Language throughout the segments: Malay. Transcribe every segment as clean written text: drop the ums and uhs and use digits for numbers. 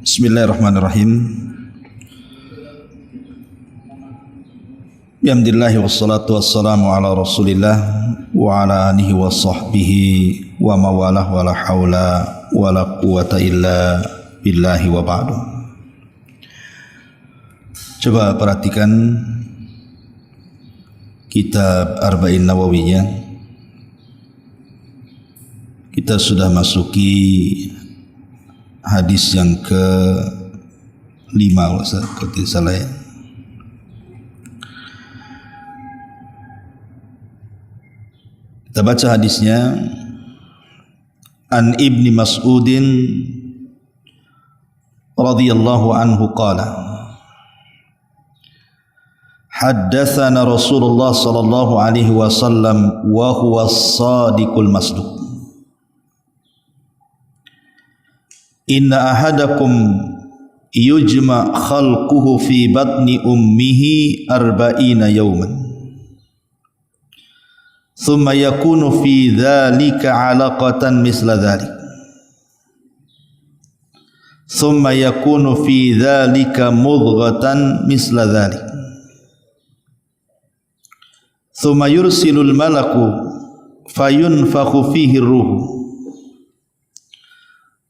Bismillahirrahmanirrahim. Alhamdulillah wassalatu wassalamu ala Rasulillah wa ala alihi wa sahbihi wa mawalah wa la haula wa la quwata illa billahi wa ba'du. Coba perhatikan kitab Arba'in Nawawiyah. Kita sudah masuki hadis yang ke-5 kalau salah ya. Kita baca hadisnya. An Ibni Mas'udin radhiyallahu anhu qala haddatsana Rasulullah sallallahu alaihi wasallam wa huwa as-sadiqul masduq. Inna ahadakum yujma khalquhu fi batni ummihi arba'ina yawman thumma yakunu fi dhalika alaqatan misla dhalik thumma yakunu fi dhalika mudghatan misla dhalik thumma yursilul malaku fayunfakhu fihi ruhu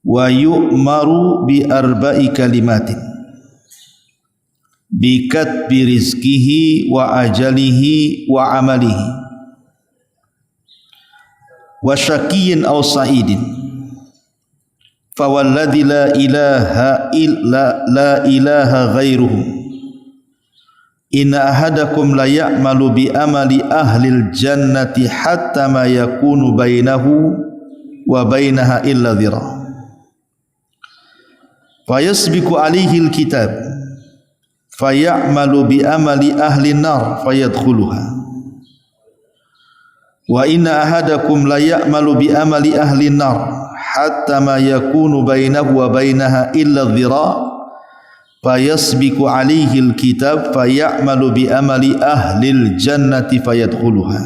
wa yu'maru bi arba'i kalimatin bi katbi rizqihi wa ajalihi wa amalihi wa syaqiyyin aw sa'idin fa walladzi la ilaha ghairuhu inna ahadakum la ya'malu bi amali ahlil jannati hatta ma yakunu bainahu wa bainaha illa dhira' fayasbiqu alaihi alkitab fayamalu bi amali ahli nar fayadkhuluha wa inna ahadakum la ya'malu bi amali ahli nar hatta ma yakunu bainahu wa bainaha illa dhira' fayasbiqu alaihi alkitab fayamalu bi amali ahli aljannati fayadkhuluha.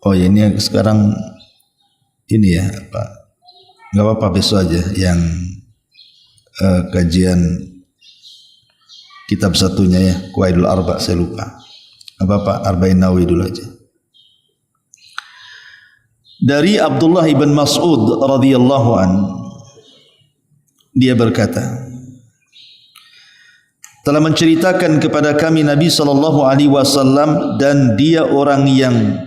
Oh ya, ini sekarang ini ya Pak, nggak apa-apa besok aja yang kajian kitab satunya ya, Qawaidul Arba, saya lupa. Apa-apa, Arba'in Nawawi dulu aja. Dari Abdullah ibn Mas'ud radhiyallahu an, dia berkata, telah menceritakan kepada kami Nabi sallallahu alaihi wasallam, dan dia orang yang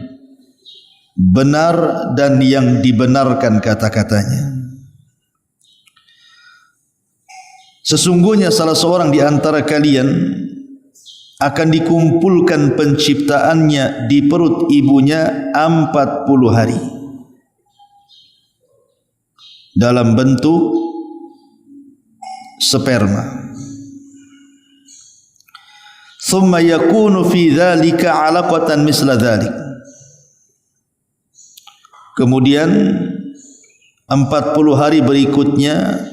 benar dan yang dibenarkan kata-katanya. Sesungguhnya salah seorang di antara kalian akan dikumpulkan penciptaannya di perut ibunya 40 hari dalam bentuk sperma. Thumma yakunu fi dhalika 'alaqatan misla dhalik. Kemudian 40 hari berikutnya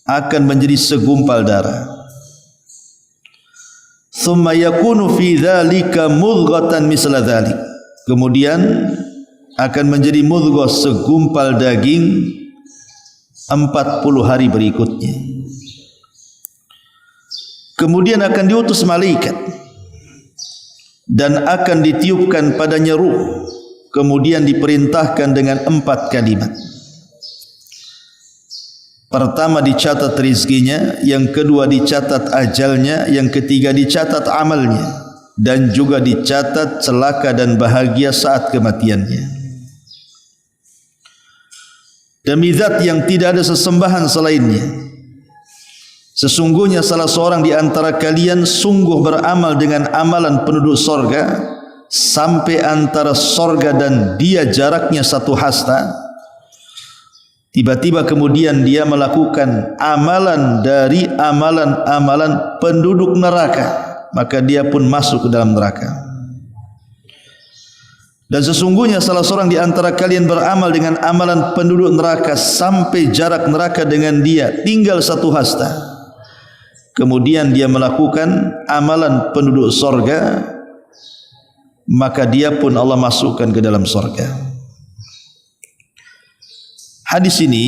akan menjadi segumpal darah. Thumma yakunu fi dhalika mudghatan misla dhalik. Kemudian akan menjadi mudghah, segumpal daging 40 hari berikutnya. Kemudian akan diutus malaikat dan akan ditiupkan padanya ruh. Kemudian diperintahkan dengan 4 kalimat. Pertama dicatat rizkinya, yang kedua dicatat ajalnya, yang ketiga dicatat amalnya, dan juga dicatat celaka dan bahagia saat kematiannya. Demi zat yang tidak ada sesembahan selainnya, sesungguhnya salah seorang di antara kalian sungguh beramal dengan amalan penduduk sorga, sampai antara sorga dan dia jaraknya 1 hasta. Tiba-tiba kemudian dia melakukan amalan dari amalan-amalan penduduk neraka, maka dia pun masuk ke dalam neraka. Dan sesungguhnya salah seorang di antara kalian beramal dengan amalan penduduk neraka sampai jarak neraka dengan dia tinggal 1 hasta. Kemudian dia melakukan amalan penduduk sorga, maka dia pun Allah masukkan ke dalam surga. Hadis ini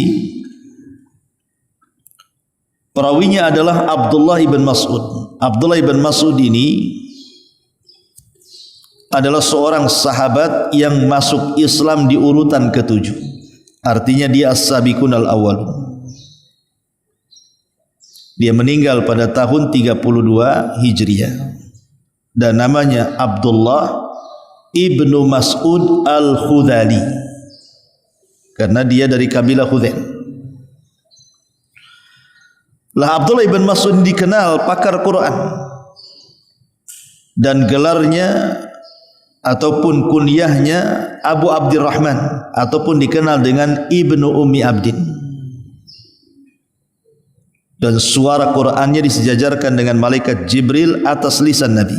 perawinya adalah Abdullah ibn Mas'ud. Abdullah ibn Mas'ud ini adalah seorang sahabat yang masuk Islam di urutan ke-7. Artinya dia as-sabiqun al-awwalun. Dia meninggal pada tahun 32 Hijriah. Dan namanya Abdullah ibnu Mas'ud al-Khudhali, karena dia dari kabilah Khudhail. Lah Abdullah ibn Mas'ud dikenal pakar Quran, dan gelarnya ataupun kunyahnya Abu Abdurrahman, ataupun dikenal dengan Ibnu Ummi Abdin. Dan suara Qurannya disejajarkan dengan malaikat Jibril atas lisan Nabi.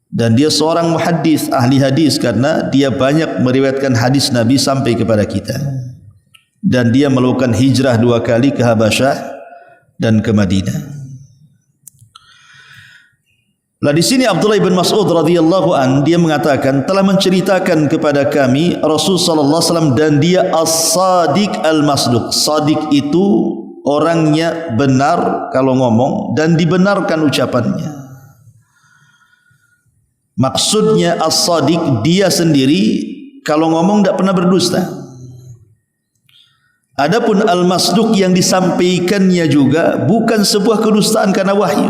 Dan dia seorang muhaddis, ahli hadis, karena dia banyak meriwayatkan hadis Nabi sampai kepada kita. Dan dia melakukan hijrah 2 kali ke Habasyah dan ke Madinah. Lah di sini Abdullah bin Mas'ud radhiyallahu an dia mengatakan telah menceritakan kepada kami Rasul sallallahu alaihi wasallam, dan dia as-sadiq al-masduq. Sadiq itu orangnya benar kalau ngomong dan dibenarkan ucapannya. Maksudnya as-sadiq dia sendiri kalau ngomong tidak pernah berdusta. Adapun al-masduq yang disampaikannya juga bukan sebuah kedustaan karena wahyu.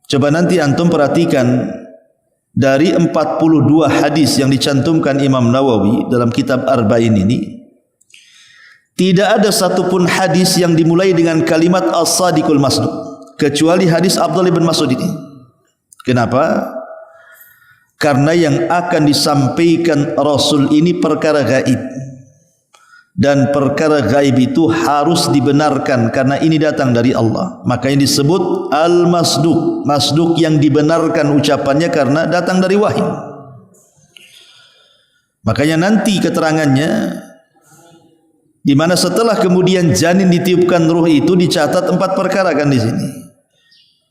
Coba nanti antum perhatikan dari 42 hadis yang dicantumkan Imam Nawawi dalam kitab Arba'in ini, tidak ada satupun hadis yang dimulai dengan kalimat as-sadiqul masduq kecuali hadis Abdullah bin Mas'ud ini. Kenapa? Karena yang akan disampaikan Rasul ini perkara gaib, dan perkara gaib itu harus dibenarkan karena ini datang dari Allah. Makanya disebut al-masduq, masduq yang dibenarkan ucapannya karena datang dari wahyu. Makanya nanti keterangannya di mana setelah kemudian janin ditiupkan ruh itu dicatat 4 perkara kan di sini.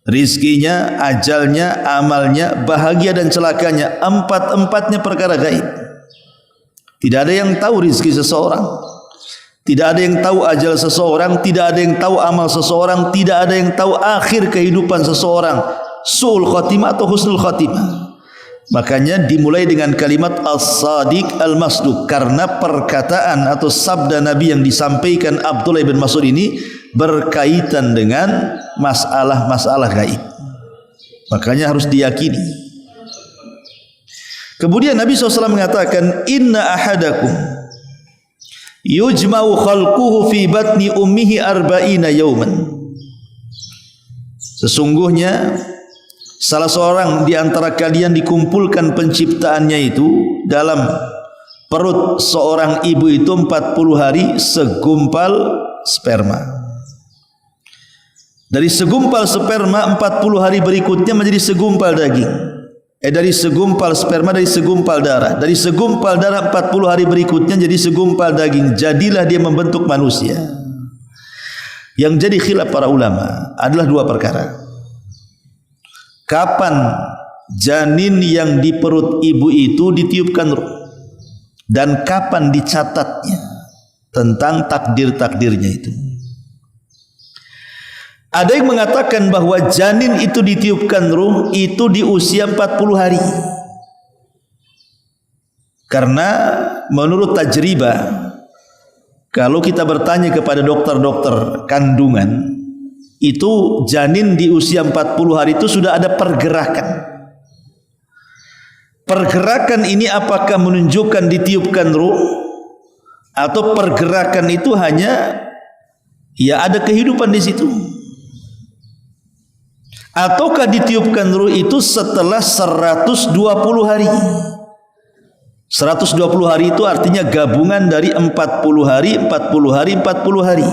Rizkinya, ajalnya, amalnya, bahagia dan celakanya. 4-empatnya perkara gaib. Tidak ada yang tahu rizki seseorang, tidak ada yang tahu ajal seseorang, tidak ada yang tahu amal seseorang, tidak ada yang tahu akhir kehidupan seseorang, su'ul khatimah atau husnul khatimah. Makanya dimulai dengan kalimat as-sadiq al-masduq, karena perkataan atau sabda Nabi yang disampaikan Abdullah bin Mas'ud ini berkaitan dengan masalah-masalah gaib. Makanya harus diyakini. Kemudian Nabi SAW mengatakan, inna ahadakum yujma'u khalquhu fi batni ummihi arba'ina yawman. Sesungguhnya salah seorang di antara kalian dikumpulkan penciptaannya itu dalam perut seorang ibu itu 40 hari segumpal sperma. Dari segumpal sperma 40 hari berikutnya menjadi segumpal daging. Dari segumpal sperma, dari segumpal darah. Dari segumpal darah 40 hari berikutnya jadi segumpal daging. Jadilah dia membentuk manusia. Yang jadi khilaf para ulama adalah 2 perkara. Kapan janin yang di perut ibu itu ditiupkan ruh, dan kapan dicatatnya tentang takdir-takdirnya itu. Ada yang mengatakan bahwa janin itu ditiupkan ruh itu di usia 40 hari. Karena menurut tajribah, kalau kita bertanya kepada dokter-dokter kandungan, itu janin di usia 40 hari itu sudah ada pergerakan. Pergerakan ini apakah menunjukkan ditiupkan ruh, atau pergerakan itu hanya ya ada kehidupan di situ? Ataukah ditiupkan ruh itu setelah 120 hari? 120 hari itu artinya gabungan dari 40 hari, 40 hari, 40 hari.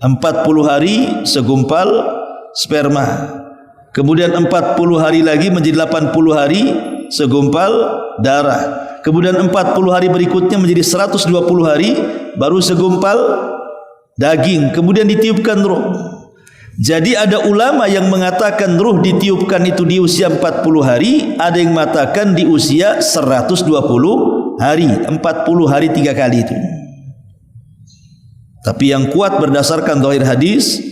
40 hari segumpal sperma. Kemudian 40 hari lagi menjadi 80 hari segumpal darah. Kemudian 40 hari berikutnya menjadi 120 hari baru segumpal daging. Kemudian ditiupkan ruh. Jadi ada ulama yang mengatakan ruh ditiupkan itu di usia 40 hari, ada yang mengatakan di usia 120 hari, 40 hari 3 kali itu. Tapi yang kuat berdasarkan zahir hadis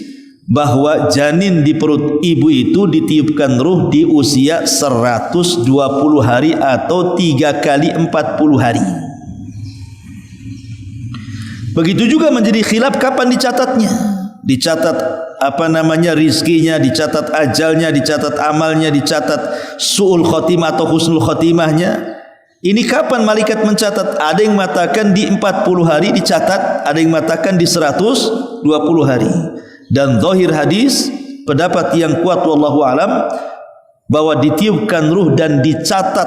bahwa janin di perut ibu itu ditiupkan ruh di usia 120 hari atau 3 kali 40 hari. Begitu juga menjadi khilaf kapan dicatatnya. Dicatat rizkinya, dicatat ajalnya, dicatat amalnya, dicatat su'ul khotimah atau husnul khotimahnya. Ini kapan malaikat mencatat? Ada yang mengatakan di 40 hari dicatat, ada yang mengatakan di 120 hari. Dan zahir hadis, pendapat yang kuat wallahu alam, bahwa ditiupkan ruh dan dicatat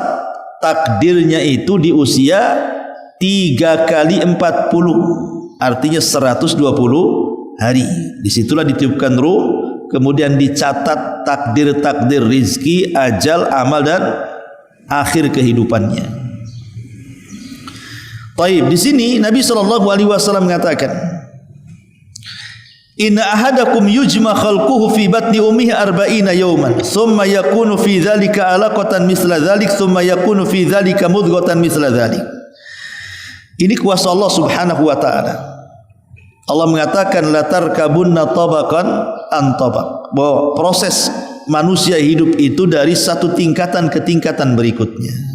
takdirnya itu di usia 3 kali 40, artinya 120 hari. Disitulah ditiupkan ruh, kemudian dicatat takdir-takdir rizki, ajal, amal dan akhir kehidupannya. Taib, di sini Nabi SAW mengatakan, inna ahadakum yujma khalquhu fi batni ummihi 40 yawman thumma yakunu fi dhalika alaqatan misla dhalik thumma yakunu fi dhalika mudghatan misla dhalik. Ini kuasa Allah Subhanahu wa taala. Allah mengatakan la tarkabunna tabaqan an tabaq, bahwa proses manusia hidup itu dari satu tingkatan ke tingkatan berikutnya.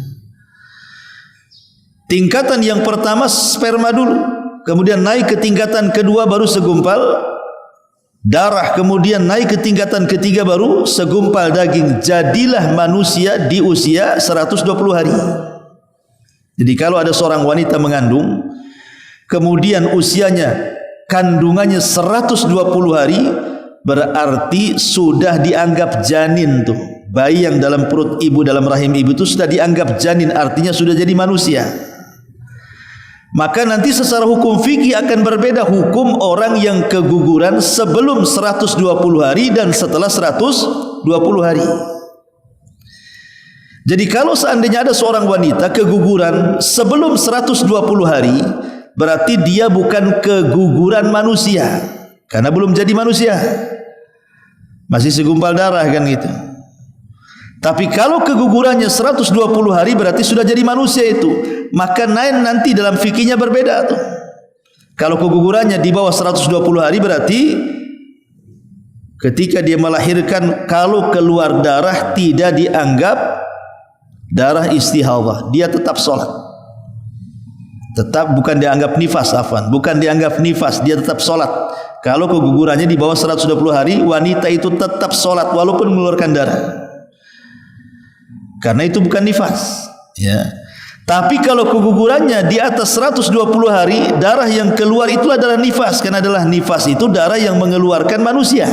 Tingkatan yang pertama sperma dulu, kemudian naik ke tingkatan kedua baru segumpal darah, kemudian naik ke tingkatan ketiga baru segumpal daging. Jadilah manusia di usia 120 hari. Jadi kalau ada seorang wanita mengandung, kemudian usianya, kandungannya 120 hari, berarti sudah dianggap janin tuh. Bayi yang dalam perut ibu, dalam rahim ibu itu sudah dianggap janin, artinya sudah jadi manusia. Maka nanti secara hukum fikih akan berbeda hukum orang yang keguguran sebelum 120 hari dan setelah 120 hari. Jadi kalau seandainya ada seorang wanita keguguran sebelum 120 hari, berarti dia bukan keguguran manusia, karena belum jadi manusia, masih segumpal darah kan gitu. Tapi kalau kegugurannya 120 hari berarti sudah jadi manusia itu. Maka nanti dalam fikihnya berbeda tuh. Kalau kegugurannya di bawah 120 hari berarti ketika dia melahirkan, kalau keluar darah tidak dianggap darah istihadah, dia tetap sholat. Tetap bukan dianggap nifas, bukan dianggap nifas, dia tetap sholat. Kalau kegugurannya di bawah 120 hari, wanita itu tetap sholat walaupun mengeluarkan darah, karena itu bukan nifas, ya. Tapi kalau kegugurannya di atas 120 hari, darah yang keluar itu adalah nifas, karena adalah nifas itu darah yang mengeluarkan manusia.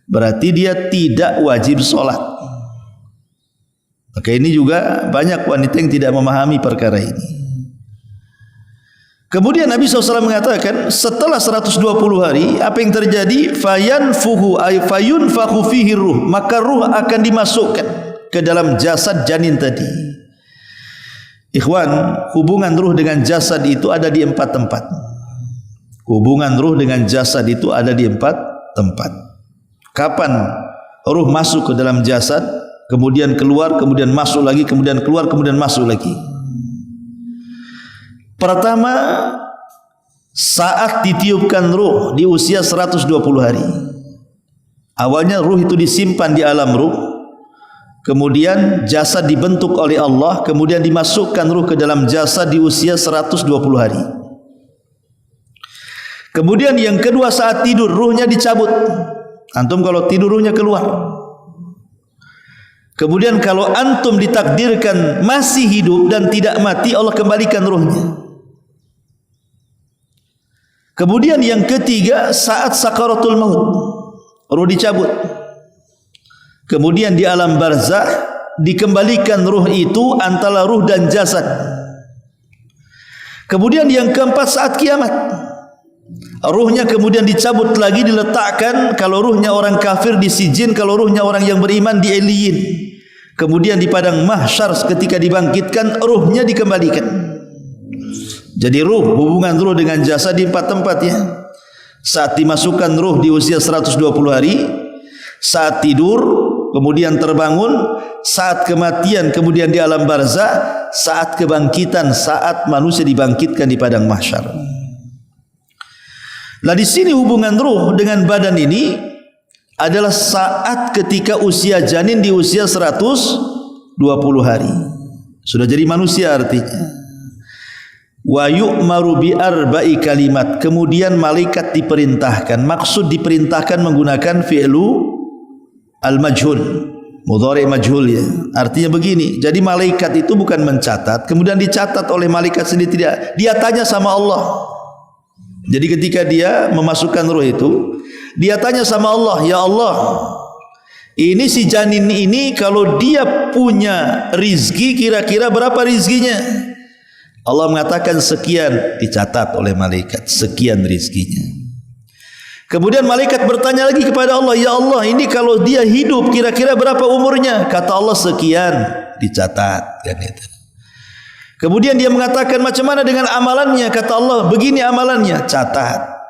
Berarti dia tidak wajib sholat. Maka ini juga banyak wanita yang tidak memahami perkara ini. Kemudian Nabi SAW mengatakan setelah 120 hari apa yang terjadi? Fayanfuhu ay fayunfakhu fihi ruh, maka ruh akan dimasukkan ke dalam jasad janin tadi. Ikhwan, hubungan ruh dengan jasad itu ada di 4 tempat. Hubungan ruh dengan jasad itu ada di 4 tempat. Kapan ruh masuk ke dalam jasad, kemudian keluar, kemudian masuk lagi, kemudian keluar, kemudian masuk lagi. Pertama, saat ditiupkan ruh di usia 120 hari. Awalnya ruh itu disimpan di alam ruh, kemudian jasad dibentuk oleh Allah, kemudian dimasukkan ruh ke dalam jasad di usia 120 hari. Kemudian yang kedua, saat tidur ruhnya dicabut. Antum kalau tidur ruhnya keluar. Kemudian kalau antum ditakdirkan masih hidup dan tidak mati, Allah kembalikan ruhnya. Kemudian yang ketiga, saat sakaratul maut, ruh dicabut. Kemudian di alam barzakh dikembalikan ruh itu antara ruh dan jasad. Kemudian yang keempat, saat kiamat, ruhnya kemudian dicabut lagi, diletakkan. Kalau ruhnya orang kafir di sijin, kalau ruhnya orang yang beriman di eliyin. Kemudian di padang mahsyar ketika dibangkitkan, ruhnya dikembalikan. Jadi ruh, hubungan ruh dengan jasad di 4 tempat ya. Saat dimasukkan ruh di usia 120 hari, saat tidur, kemudian terbangun, saat kematian, kemudian di alam barzakh, saat kebangkitan, saat manusia dibangkitkan di padang mahsyar. Nah, di sini hubungan ruh dengan badan ini adalah saat ketika usia janin di usia 120 hari. Sudah jadi manusia artinya. Wa yu'maru bi arba'i kalimat. Kemudian malaikat diperintahkan. Maksud diperintahkan menggunakan fi'lu al-majhul, mudhari' majhul ya. Artinya begini, jadi malaikat itu bukan mencatat, kemudian dicatat oleh malaikat sendiri, tidak. Dia tanya sama Allah. Jadi ketika dia memasukkan ruh itu, dia tanya sama Allah, ya Allah, ini si janin ini kalau dia punya rizki, kira-kira berapa rizkinya? Allah mengatakan sekian, dicatat oleh malaikat, sekian rizkinya. Kemudian malaikat bertanya lagi kepada Allah, ya Allah, ini kalau dia hidup kira-kira berapa umurnya? Kata Allah sekian, dicatat kan itu. Kemudian dia mengatakan macam mana dengan amalannya? Kata Allah begini amalannya, catat.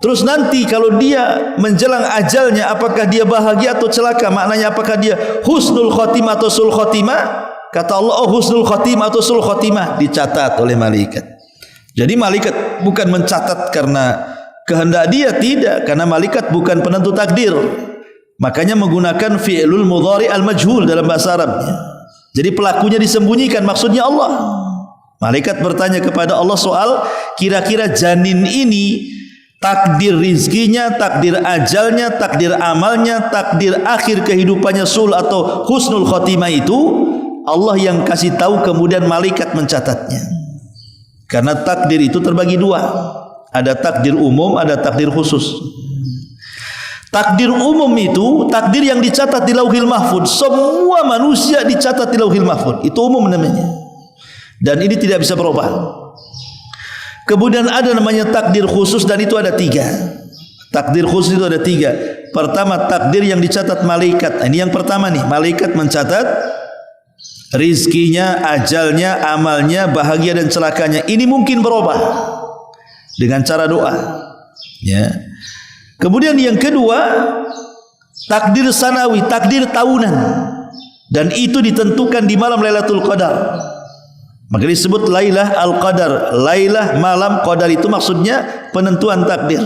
Terus nanti kalau dia menjelang ajalnya, apakah dia bahagia atau celaka? Maknanya apakah dia husnul khotimah atau sul khotimah? Kata Allah, oh husnul khotimah atau sul khotimah, dicatat oleh malaikat. Jadi malaikat bukan mencatat karena kehendak dia, tidak, karena malaikat bukan penentu takdir. Makanya menggunakan fi'lul mudhari' al-majhul dalam bahasa Arabnya. Jadi pelakunya disembunyikan, maksudnya Allah. Malaikat bertanya kepada Allah soal kira-kira janin ini takdir rizkinya, takdir ajalnya, takdir amalnya, takdir akhir kehidupannya sul atau husnul khotimah itu Allah yang kasih tahu, kemudian malaikat mencatatnya. Karena takdir itu terbagi dua. Ada takdir umum, ada takdir khusus. Takdir umum itu takdir yang dicatat di Lauhil Mahfuz. Semua manusia dicatat di Lauhil Mahfuz. Itu umum namanya. Dan ini tidak bisa berubah. Kemudian ada namanya takdir khusus, dan itu ada 3. Takdir khusus itu ada 3. Pertama, takdir yang dicatat malaikat. Ini yang pertama nih, malaikat mencatat rizkinya, ajalnya, amalnya, bahagia dan celakanya. Ini mungkin berubah dengan cara doa. Ya. Kemudian yang kedua, takdir sanawi, takdir tahunan, dan itu ditentukan di malam Lailatul Qadar. Maka disebut Lailah Al-Qadar. Lailah malam Qadar itu maksudnya penentuan takdir.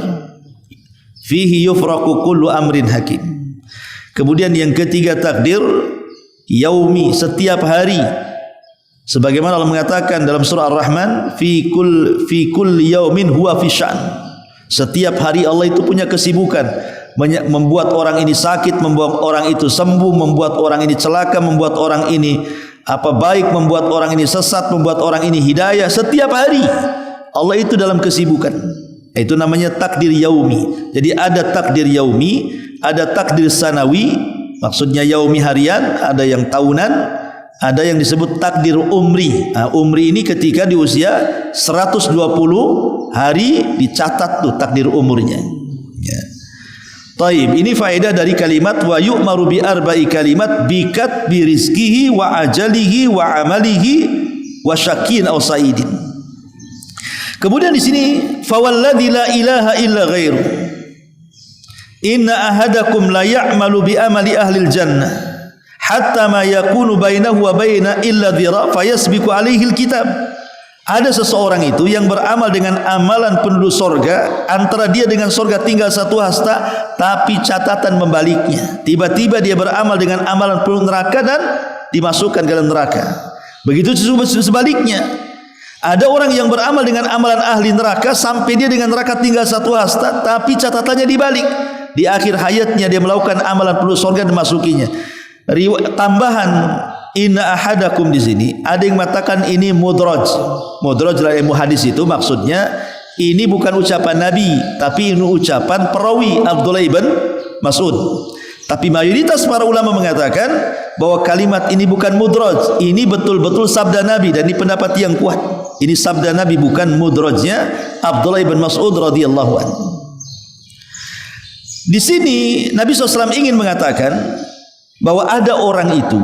Fihi yufraqu kullu amrin hakim. Kemudian yang ketiga, takdir yaumi, setiap hari. Sebagaimana Allah mengatakan dalam surah Ar-Rahman, fi kulli yaumin huwa fi sya'n. Setiap hari Allah itu punya kesibukan, membuat orang ini sakit, membuat orang itu sembuh, membuat orang ini celaka, membuat orang ini baik, membuat orang ini sesat, membuat orang ini hidayah. Setiap hari Allah itu dalam kesibukan. Itu namanya takdir yaumi. Jadi ada takdir yaumi, ada takdir sanawi, maksudnya yaumi harian, ada yang tahunan, ada yang disebut takdir umri. Nah, umri ini ketika di usia 120 hari dicatat tuh takdir umurnya. Ya. Taib, ini faedah dari kalimat wa yu'maru bi arba'i kalimat bikat bi rizkihi wa ajalihi wa amalihi wa syakin aw sa'idin. Kemudian di sini fawalladzi la ilaha illa ghairu. Inna ahadakum la ya'malu bi amali ahlil jannah hatta ma yakunu bainahu wa baina illa dhira fayasbiqu alaihi alkitab. Ada seseorang itu yang beramal dengan amalan penduduk sorga, antara dia dengan sorga tinggal 1 hasta, tapi catatan membaliknya. Tiba-tiba dia beramal dengan amalan penduduk neraka dan dimasukkan ke dalam neraka. Begitu sebaliknya, ada orang yang beramal dengan amalan ahli neraka sampai dia dengan neraka tinggal 1 hasta, tapi catatannya dibalik. Di akhir hayatnya dia melakukan amalan penduduk sorga dan masukinya. Tambahan inna ahadakum di sini ada yang mengatakan ini mudraj. Mudraj dalam ilmu hadis itu maksudnya ini bukan ucapan Nabi, tapi ini ucapan perawi Abdullah ibn Mas'ud. Tapi mayoritas para ulama mengatakan bahwa kalimat ini bukan mudraj, ini betul-betul sabda Nabi, dan ini pendapat yang kuat. Ini sabda Nabi, bukan mudrajnya Abdullah ibn Mas'ud radhiyallahu anhu. Di sini Nabi SAW ingin mengatakan bahwa ada orang itu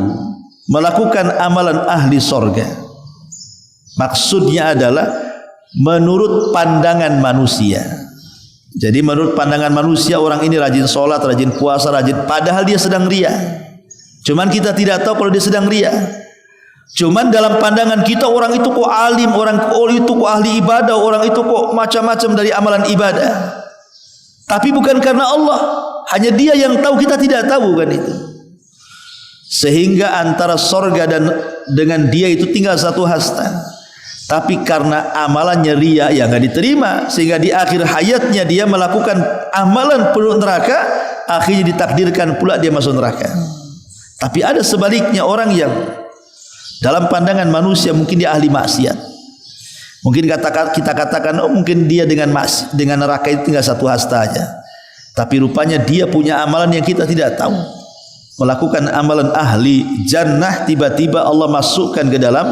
melakukan amalan ahli sorga. Maksudnya adalah menurut pandangan manusia. Jadi menurut pandangan manusia orang ini rajin sholat, rajin puasa, rajin, padahal dia sedang riya. Cuman kita tidak tahu kalau dia sedang ria. Cuman dalam pandangan kita orang itu kok alim, orang itu kok ahli ibadah, orang itu kok macam-macam dari amalan ibadah. Tapi bukan karena Allah, hanya Dia yang tahu, kita tidak tahu kan itu. Sehingga antara sorga dan dengan Dia itu tinggal satu hasta. Tapi karena amalannya ria, ya nggak diterima, sehingga di akhir hayatnya dia melakukan amalan penuh neraka, akhirnya ditakdirkan pula dia masuk neraka. Tapi ada sebaliknya, orang yang dalam pandangan manusia mungkin dia ahli maksiat. Mungkin kita katakan, oh mungkin dia dengan neraka itu tinggal satu hasta aja. Tapi rupanya dia punya amalan yang kita tidak tahu. Melakukan amalan ahli jannah, tiba-tiba Allah masukkan ke dalam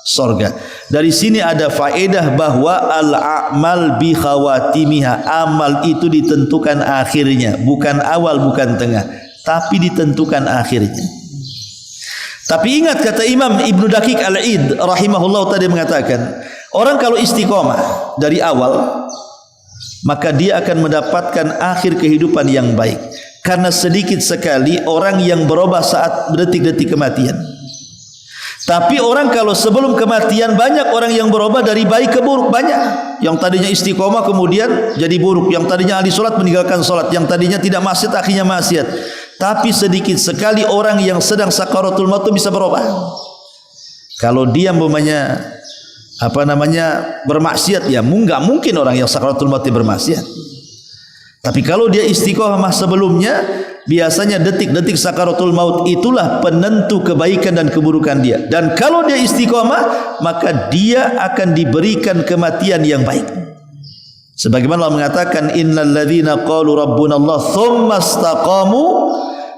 sorga. Dari sini ada faedah bahwa al-a'mal bi khawatimiha. Amal itu ditentukan akhirnya, bukan awal, bukan tengah, tapi ditentukan akhirnya. Tapi ingat kata Imam Ibnu Daqiq Al-Id rahimahullah tadi mengatakan, orang kalau istiqomah dari awal, maka dia akan mendapatkan akhir kehidupan yang baik. Karena sedikit sekali orang yang berubah saat detik-detik kematian. Tapi orang kalau sebelum kematian, banyak orang yang berubah dari baik ke buruk, banyak. Yang tadinya istiqomah kemudian jadi buruk, yang tadinya ahli salat meninggalkan salat, yang tadinya tidak maksiat akhirnya maksiat. Tapi sedikit sekali orang yang sedang sakaratul maut bisa berubah. Kalau dia bermaksiat, ya enggak mungkin orang yang sakaratul maut bermaksiat. Tapi kalau dia istiqomah sebelumnya, biasanya detik-detik sakaratul maut itulah penentu kebaikan dan keburukan dia. Dan kalau dia istiqomah, maka dia akan diberikan kematian yang baik. Sebagaimana Allah mengatakan, innal ladzina qalu rabbuna Allah tsumma istaqamu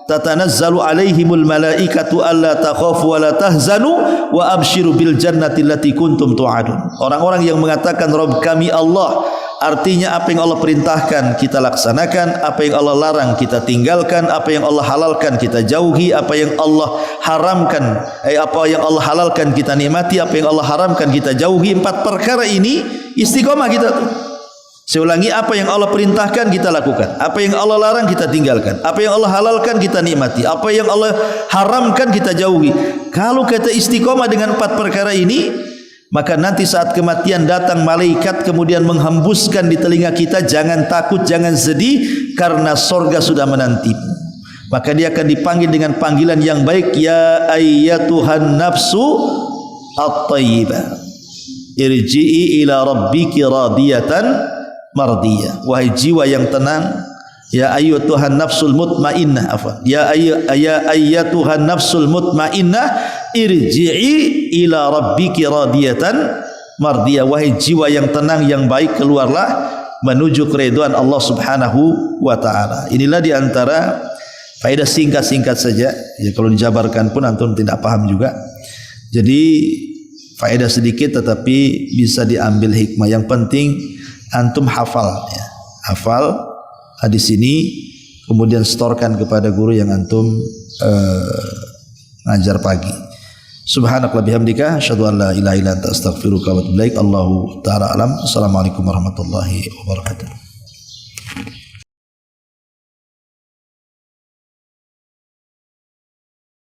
tatanazzalu alaihimul malaikatu alla takhafu wa la tahzanu wa abshiru bil jannati allati kuntum tu'adun. Orang-orang yang mengatakan Rabb kami Allah, artinya apa yang Allah perintahkan kita laksanakan, apa yang Allah larang kita tinggalkan, apa yang Allah halalkan kita jauhi, apa yang Allah haramkan, apa yang Allah halalkan kita nikmati, apa yang Allah haramkan kita jauhi. 4 perkara ini istiqomah kita tuh. Saya ulangi, apa yang Allah perintahkan kita lakukan, apa yang Allah larang kita tinggalkan, apa yang Allah halalkan kita nikmati, apa yang Allah haramkan kita jauhi. Kalau kita istiqomah dengan 4 perkara ini, maka nanti saat kematian datang malaikat kemudian menghembuskan di telinga kita, jangan takut, jangan sedih, karena sorga sudah menantimu. Maka dia akan dipanggil dengan panggilan yang baik, ya ayyatuhan nafsu at-tayyibah irji'i ila rabbiki radiyatan mardiyah. Wahai jiwa yang tenang, ya ayyatuhan nafsul mutmainnah, ya ayyatuhan nafsul mutmainnah irji'i ila rabbiki radiyatan mardiyah. Wahai jiwa yang tenang, yang baik, keluarlah menuju keridhaan Allah Subhanahu wa taala. Inilah di antara faedah singkat-singkat saja. Ya, kalau dijabarkan pun antum tidak paham juga. Jadi faedah sedikit tetapi bisa diambil hikmah. Yang penting antum hafal, ya. Hafal hadis ini, kemudian setorkan kepada guru yang antum ngajar pagi. Subhanakallah bihamdika asyhadu an la ilaha illa anta astaghfiruka wa atubu ilaik. Allahu ta'ala alam. Assalamualaikum warahmatullahi wabarakatuh.